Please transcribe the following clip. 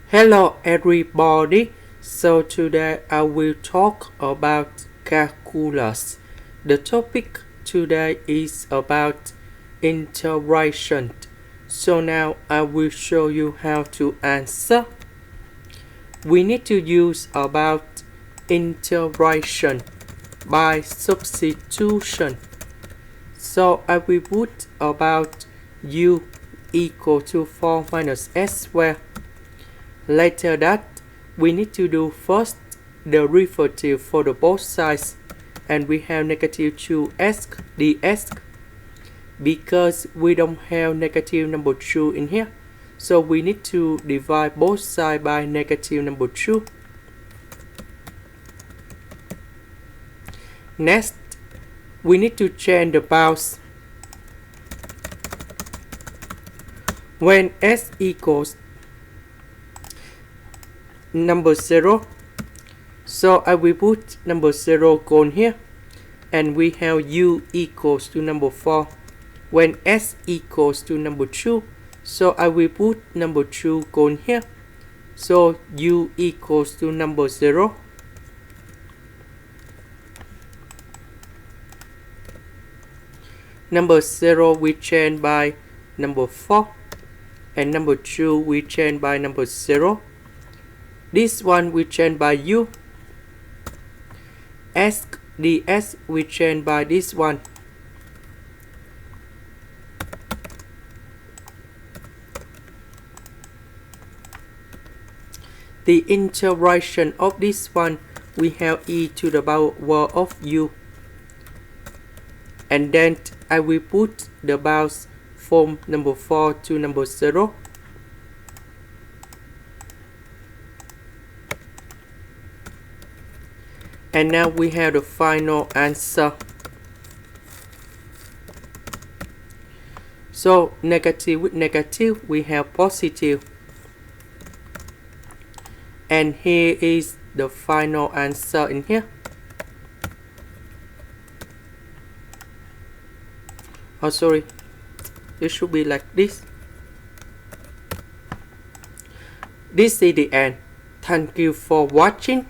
Hello everybody, so today I will talk about calculus. The topic today is about integration. So now I will show you how to answer. We need to use about integration by substitution. So I will put about u equal to 4 minus s squared. Later that, we need to do first the derivative for the both sides, and we have negative 2s ds. Because we don't have negative number 2 in here, so we need to divide both sides by negative number 2. Next, we need to change the bounds. When s equals number 0, so I will put number 0 gone here, and we have u equals to number 4. When s equals to number 2, so I will put number 2 gone here, so u equals to number 0. Number 0 we change by number 4, and number 2 we change by number 0. This one we change by u. S ds we change by this one. The integration of this one, we have e to the power of u. And then I will put the bounds from number 4 to number 0. And now we have the final answer. So negative with negative, we have positive. And here is the final answer in here. Oh, sorry. It should be like this. This is the end. Thank you for watching.